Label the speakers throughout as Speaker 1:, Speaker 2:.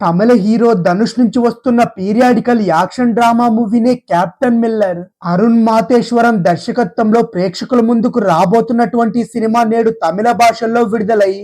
Speaker 1: తమిళ hero Dhanush నుంచి వస్తున్న periodical action drama మూవీనే క్యాప్టెన్ మిల్లర్. అరుణ్ మాతేశ్వరం దర్శకత్వంలో ప్రేక్షకుల ముందుకు రాబోతున్నటువంటి సినిమా నేడు తమిళ భాషల్లో విడుదలై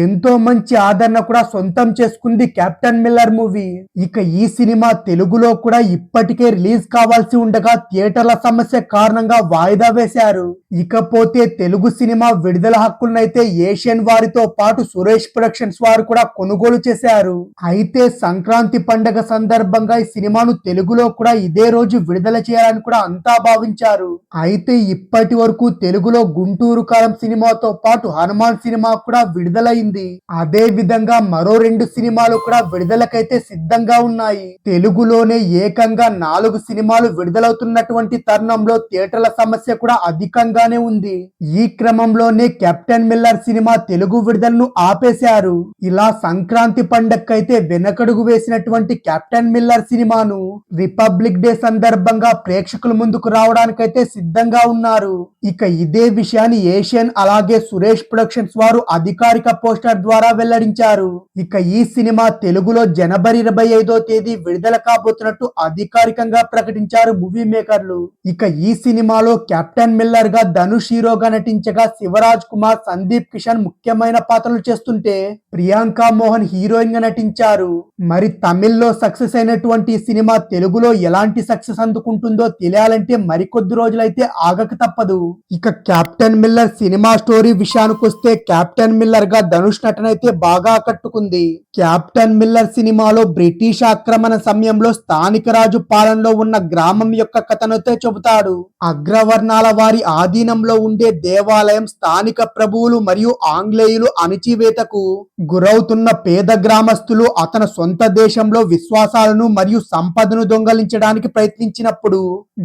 Speaker 1: ఎంతో మంచి ఆదరణ కూడా సొంతం చేసుకుంది క్యాప్టెన్ మిల్లర్ మూవీ. ఇక ఈ సినిమా తెలుగులో కూడా ఇప్పటికే రిలీజ్ కావాల్సి ఉండగా థియేటర్ల సమస్య కారణంగా వాయిదా వేశారు. ఇకపోతే తెలుగు సినిమా విడుదల హక్కులనైతే ఏషియన్ వారితో పాటు సురేష్ ప్రొడక్షన్స్ వారు కూడా కొనుగోలు చేశారు. అయితే సంక్రాంతి పండగ సందర్భంగా ఈ సినిమాను తెలుగులో కూడా ఇదే రోజు విడుదల చేయాలని కూడా అంతా భావించారు. అయితే ఇప్పటి వరకు తెలుగులో గుంటూరు కారం సినిమాతో పాటు హనుమాన్ సినిమా కూడా విడుదలైంది. అదే విధంగా మరో 2 సినిమాలు కూడా విడుదలకైతే సిద్ధంగా ఉన్నాయి. తెలుగులోనే ఏకంగా 4 సినిమాలు విడుదలవుతున్నటువంటి తరుణంలో థియేటర్ల సమస్య కూడా అధికంగానే ఉంది. ఈ క్రమంలోనే కెప్టెన్ మిల్లర్ సినిమా తెలుగు విడుదలను ఆపేశారు. ఇలా సంక్రాంతి పండగకైతే వెనకడుగు వేసినటువంటి కెప్టెన్ మిల్లర్ సినిమాను రిపబ్లిక్ డే సందర్భంగా ప్రేక్షకుల ముందుకు రావడానికైతే సిద్ధంగా ఉన్నారు. ఇక ఇదే విషయాన్ని ఏషియన్ అలాగే సురేష్ ప్రొడక్షన్స్ వారు అధికారిక పోస్టర్ ద్వారా వెల్లడించారు. ఇక ఈ సినిమా తెలుగులో జనవరి 25వ తేదీ విడుదల కాబోతున్నట్టు అధికారికంగా ప్రకటించారు మూవీ మేకర్లు. ఇక ఈ సినిమాలో కెప్టెన్ మిల్లర్ గా ధనుష్ హీరోగా నటించగా శివరాజ్ కుమార్, సందీప్ కిషన్ ముఖ్యమైన పాత్రలు చేస్తుంటే ప్రియాంక మోహన్ హీరోయిన్ గా నటించారు. మరి తమిళ్లో సక్సెస్ అయినటువంటి సినిమా తెలుగులో ఎలాంటి సక్సెస్ అందుకుంటుందో తెలియాలంటే మరికొద్ది రోజులైతే ఆగక తప్పదు. ఇక కెప్టెన్ మిల్లర్ సినిమా స్టోరీ విషయానికి వస్తే కెప్టెన్ మిల్లర్ గా ధనుష్ నటన అయితే బాగా ఆకట్టుకుంది. కెప్టెన్ మిల్లర్ సినిమాలో బ్రిటిష్ ఆక్రమణ సమయంలో స్థానిక రాజు పాలనలో ఉన్న గ్రామం యొక్క కథనైతే చెబుతాడు. అగ్రవర్ణాల వారి ఆధీనంలో ఉండే దేవాలయం స్థానిక ప్రభువులు మరియు ఆంగ్లేయులు అణిచివేతకు గురవుతున్న పేద గ్రామస్తులు అతని సొంత దేశంలో విశ్వాసాలను మరియు సంపదను దొంగలించడానికి ప్రయత్నించినప్పుడు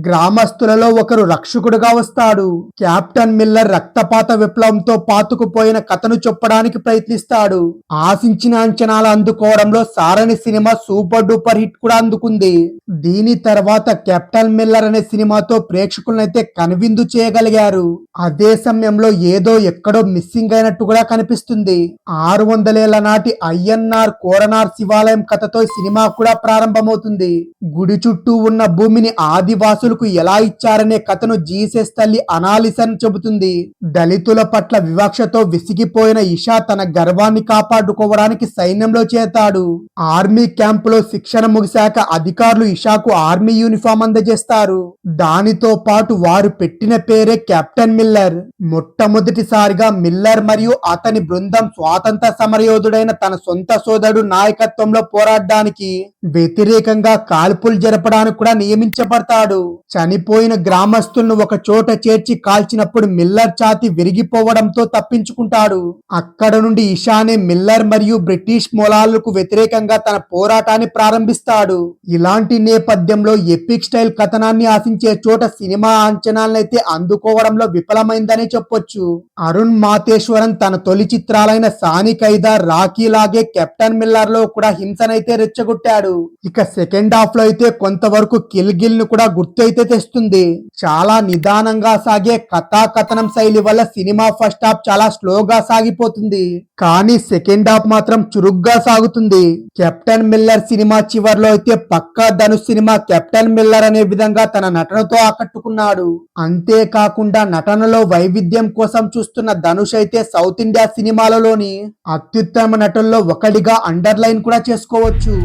Speaker 1: గ్రామస్తులలో ఒకరు రక్షకుడుగా వస్తాడు. కెప్టెన్ మిల్లర్ రక్తపాత విప్లవంతో పాతుకుపోయిన కథను చెప్పడానికి ప్రయత్నిస్తాడు. ఆశించిన అంచనాలు అందుకోవడంలో సారణి సినిమా సూపర్ డూపర్ హిట్ కూడా అందుకుంది. దీని తర్వాత కెప్టెన్ మిల్లర్ అనే సినిమాతో ప్రేక్షకులనైతే కనువిందు చేయగలిగారు. అదే సమయంలో ఏదో ఎక్కడో మిస్సింగ్ అయినట్టు కూడా కనిపిస్తుంది. 600 ఏళ్ల నాటి అయ్యన్నార్ కోరనార్ శివాలయం కథతో సినిమా కూడా ప్రారంభమవుతుంది. గుడి చుట్టూ ఉన్న భూమిని ఆదివాసులకు ఎలా ఇచ్చారనే కథను జీసస్ తల్లి అనాలిసన్ చెబుతుంది. దళితుల పట్ల వివక్షతో విసిగిపోయిన ఇషా తన గర్వాన్ని కాపాడుకోవడానికి సైన్యంలో చేతాడు. ఆర్మీ క్యాంపులో శిక్షణ ముగిశాక అధికారులు ఇషాకు ఆర్మీ యూనిఫామ్ అందజేస్తారు. దానితో పాటు వారు పెట్టిన పేరే కెప్టెన్ మిల్లర్. మొట్టమొదటిసారిగా మిల్లర్ మరియు అతని బృందం స్వాతంత్ర సమరయోధుడైన తన సొంత సోదరుడు నాయకత్వంలో పోరాడడానికి వ్యతిరేకంగా కాల్పులు జరపడానికి కూడా నియమించబడతాడు. చనిపోయిన గ్రామస్తులను ఒక చోట చేర్చి కాల్చినప్పుడు మిల్లర్ ఛాతి విరిగిపోవడంతో తప్పించుకుంటాడు. అక్కడ నుండి ఇషానే మిల్లర్ మరియు బ్రిటిష్ మూలాలకు వ్యతిరేకంగా తన పోరాటాన్ని ప్రారంభిస్తాడు. ఇలాంటి నేపథ్యంలో ఎపిక్ స్టైల్ కథనాన్ని ఆశించే చోట సినిమా అంచనాలనైతే అందుకోవడంలో విఫలమైందని చెప్పొచ్చు. అరుణ్ మాతేశ్వరన్ తన తొలి చిత్రాలైన సాని ఖైదార్, రాకీ లాగే కెప్టెన్ మిల్లర్ లో కూడా హింసనైతే రెచ్చగొట్టాడు. ఇక సెకండ్ హాఫ్ లో అయితే కొంతవరకు కిల్ గిల్ ను కూడా గుర్తైతే తెస్తుంది. చాలా నిదానంగా సాగే కథాకథనం శైలి వల్ల సినిమా ఫస్ట్ హాఫ్ చాలా స్లోగా సాగిపోతుంది. కానీ సెకండ్ హాఫ్ మాత్రం చురుగ్గా సాగుతుంది. కెప్టెన్ మిల్లర్ సినిమా చివర్లో అయితే పక్కా ధనుష్ సినిమా కెప్టెన్ మిల్లర్ అనే విధంగా తన నటనతో ఆకట్టుకున్నాడు. అంతేకాకుండా నటనలో వైవిధ్యం కోసం చూస్తున్న ధనుష్ అయితే సౌత్ ఇండియా సినిమాలలోని అత్యుత్తమ నటుల్లో ఒకటిగా అండర్లైన్ కూడా చేసుకోవచ్చు.